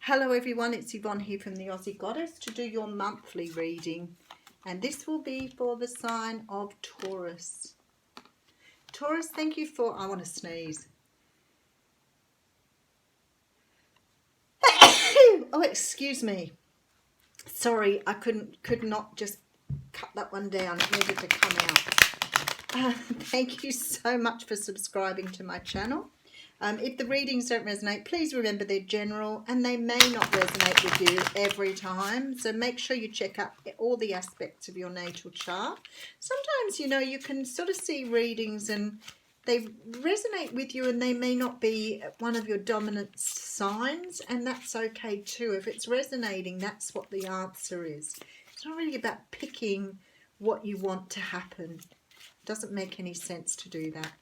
Hello everyone, it's Yvonne here from the Aussie Goddess to do your monthly reading, and this will be for the sign of Taurus. Taurus, thank you for, I want to sneeze. Oh, excuse me. Sorry, I could not just cut that one down. It needed to come out. Thank you so much for subscribing to my channel. If the readings don't resonate, please remember they're general and they may not resonate with you every time. So make sure you check out all the aspects of your natal chart. Sometimes, you know, you can sort of see readings and they resonate with you and they may not be one of your dominant signs, and that's okay too. If it's resonating, that's what the answer is. It's not really about picking what you want to happen. It doesn't make any sense to do that.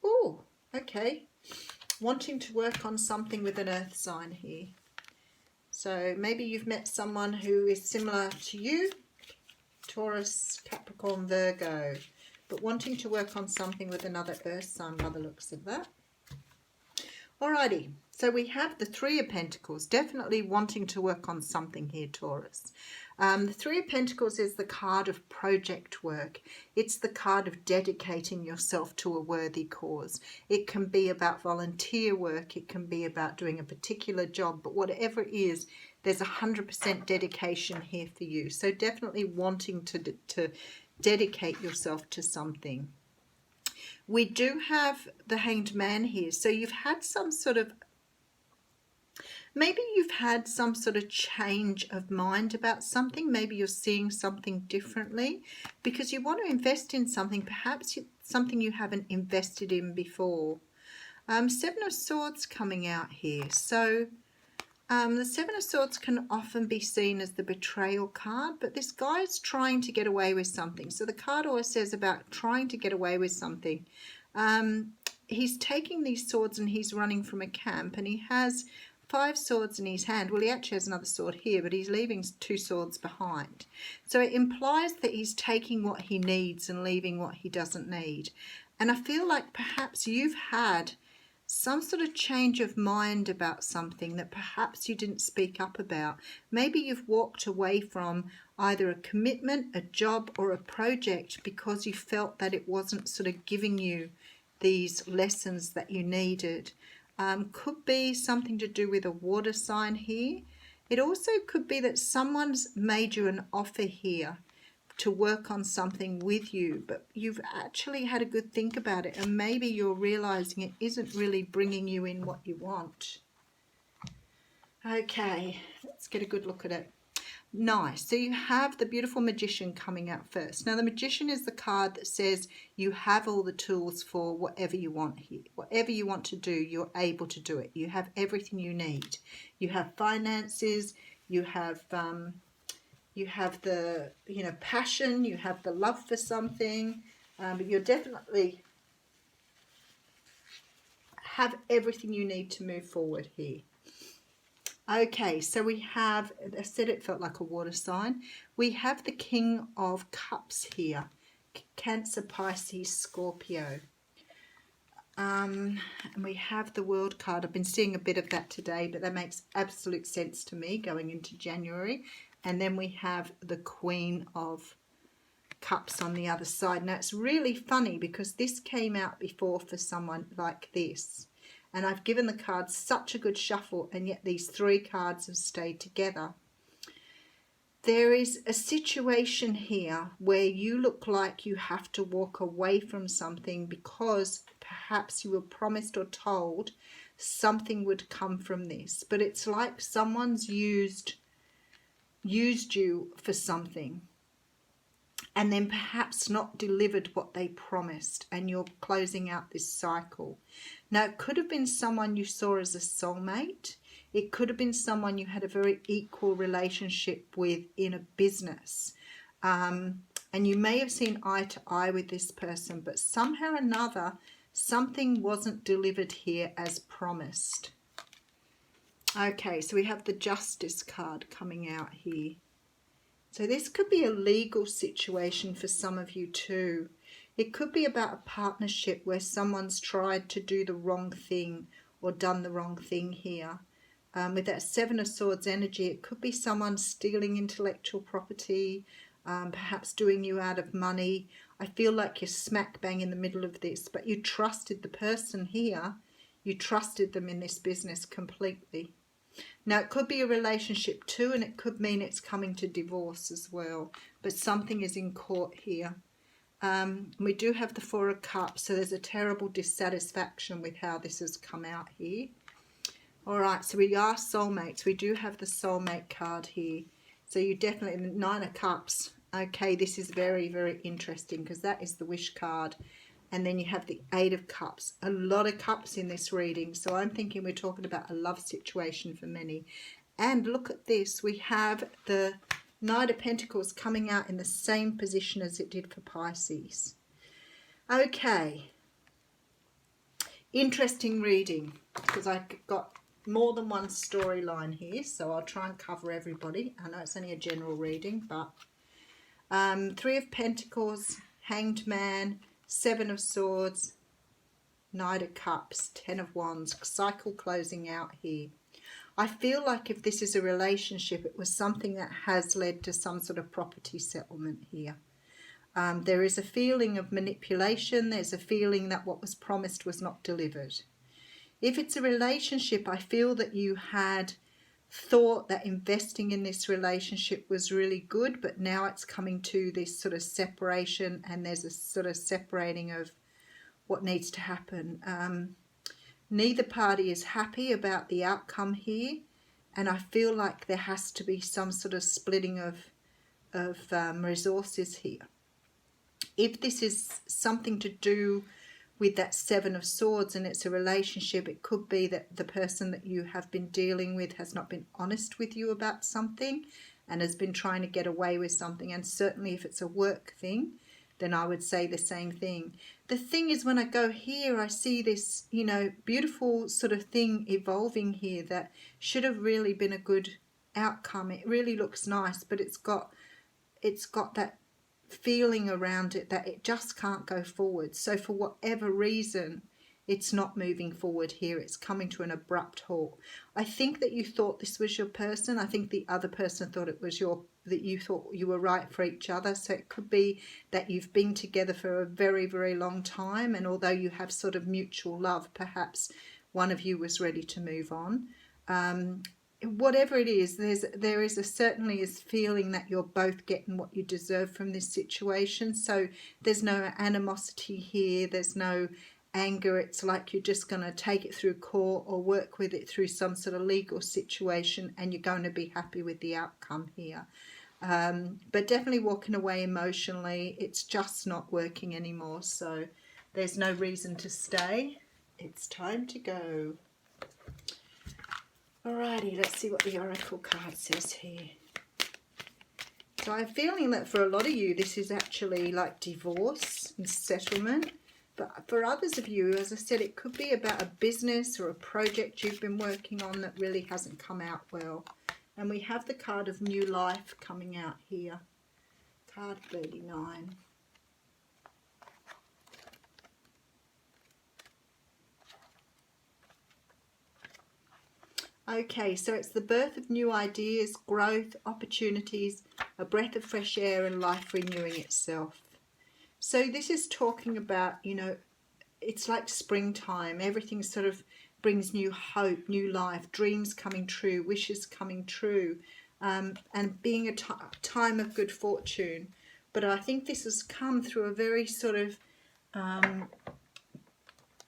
Oh, okay. Wanting to work on something with an earth sign here. So maybe you've met someone who is similar to you, Taurus, Capricorn, Virgo, but wanting to work on something with another earth sign by the looks of that. Alrighty, so we have the Three of Pentacles, definitely wanting to work on something here, Taurus. The Three of Pentacles is the card of project work. It's the card of dedicating yourself to a worthy cause. It can be about volunteer work. It can be about doing a particular job, but whatever it is, there's 100% dedication here for you. So definitely wanting to dedicate yourself to something. We do have the Hanged Man here. So you've had some sort of, maybe you've had some sort of change of mind about something. Maybe you're seeing something differently because you want to invest in something, perhaps something you haven't invested in before. Seven of Swords coming out here. So the Seven of Swords can often be seen as the betrayal card, but this guy is trying to get away with something. So the card always says about trying to get away with something. He's taking these swords and he's running from a camp, and he has 5 swords in his hand. Well, he actually has another sword here, but he's leaving 2 swords behind. So it implies that he's taking what he needs and leaving what he doesn't need. And I feel like perhaps you've had some sort of change of mind about something that perhaps you didn't speak up about. Maybe you've walked away from either a commitment, a job, or a project because you felt that it wasn't sort of giving you these lessons that you needed. Could be something to do with a water sign here. It also could be that someone's made you an offer here to work on something with you, but you've actually had a good think about it, and maybe you're realizing it isn't really bringing you in what you want. Okay, let's get a good look at it. Nice. So you have the beautiful Magician coming out first. Now the Magician is the card that says you have all the tools for whatever you want here. Whatever you want to do, you're able to do it. You have everything you need. You have finances, you have the, you know, passion, you have the love for something, but you're definitely have everything you need to move forward here. Okay, so we have, I said it felt like a water sign. We have the King of Cups here, Cancer, Pisces, Scorpio. And we have the World card. I've been seeing a bit of that today, but that makes absolute sense to me going into January. And then we have the Queen of Cups on the other side. Now it's really funny because this came out before for someone like this. And I've given the cards such a good shuffle, and yet these 3 cards have stayed together. There is a situation here where you look like you have to walk away from something because perhaps you were promised or told something would come from this. But it's like someone's used you for something and then perhaps not delivered what they promised, and you're closing out this cycle. Now it could have been someone you saw as a soulmate. It could have been someone you had a very equal relationship with in a business, and you may have seen eye to eye with this person, but somehow or another something wasn't delivered here as promised. Okay, so we have the Justice card coming out here. So this could be a legal situation for some of you too. It could be about a partnership where someone's tried to do the wrong thing or done the wrong thing here. With that Seven of Swords energy, it could be someone stealing intellectual property, perhaps doing you out of money. I feel like you're smack bang in the middle of this, but you trusted the person here. You trusted them in this business completely. Now, it could be a relationship too, and it could mean it's coming to divorce as well. But something is in court here. We do have the Four of Cups, so there's a terrible dissatisfaction with how this has come out here. All right, so we are soulmates. We do have the soulmate card here. So you definitely, Nine of Cups. Okay, this is very, very interesting because that is the wish card. And then you have the Eight of Cups. A lot of cups in this reading. So I'm thinking we're talking about a love situation for many. And look at this. We have the Knight of Pentacles coming out in the same position as it did for Pisces. Okay. Interesting reading because I got more than one storyline here. So I'll try and cover everybody. I know it's only a general reading, but Three of Pentacles, Hanged Man, Seven of Swords, Knight of Cups, Ten of Wands, cycle closing out here. I feel like if this is a relationship, it was something that has led to some sort of property settlement here. There is a feeling of manipulation. There's a feeling that what was promised was not delivered. If it's a relationship, I feel that you had thought that investing in this relationship was really good, but now it's coming to this sort of separation, and there's a sort of separating of what needs to happen. Neither party is happy about the outcome here, and I feel like there has to be some sort of splitting of resources here. If this is something to do with that Seven of Swords and it's a relationship, it could be that the person that you have been dealing with has not been honest with you about something and has been trying to get away with something. And certainly if it's a work thing, then I would say the same thing. The thing is, when I go here, I see this, you know, beautiful sort of thing evolving here that should have really been a good outcome. It really looks nice, but it's got that feeling around it that it just can't go forward. So for whatever reason, it's not moving forward here. It's coming to an abrupt halt. I think that you thought this was your person. I think the other person thought it was that you thought you were right for each other. So it could be that you've been together for a very, very long time, and although you have sort of mutual love, perhaps one of you was ready to move on. Whatever it is, there is certainly a feeling that you're both getting what you deserve from this situation. So there's no animosity here. There's no anger. It's like you're just going to take it through court or work with it through some sort of legal situation, and you're going to be happy with the outcome here. But definitely walking away emotionally. It's just not working anymore. So there's no reason to stay. It's time to go. Alrighty, let's see what the Oracle card says here. So I'm feeling that for a lot of you, this is actually like divorce and settlement. But for others of you, as I said, it could be about a business or a project you've been working on that really hasn't come out well. And we have the card of new life coming out here. Card 39. Okay, so it's the birth of new ideas, growth, opportunities, a breath of fresh air, and life renewing itself. So this is talking about, you know, it's like springtime. Everything sort of brings new hope, new life, dreams coming true, wishes coming true, and being a time of good fortune. But I think this has come through a very sort of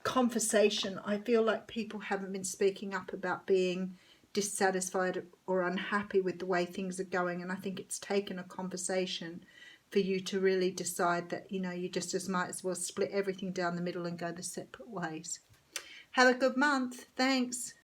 conversation. I feel like people haven't been speaking up about being dissatisfied or unhappy with the way things are going, and I think it's taken a conversation for you to really decide that, you know, you just might as well split everything down the middle and go the separate ways. Have a good month. Thanks.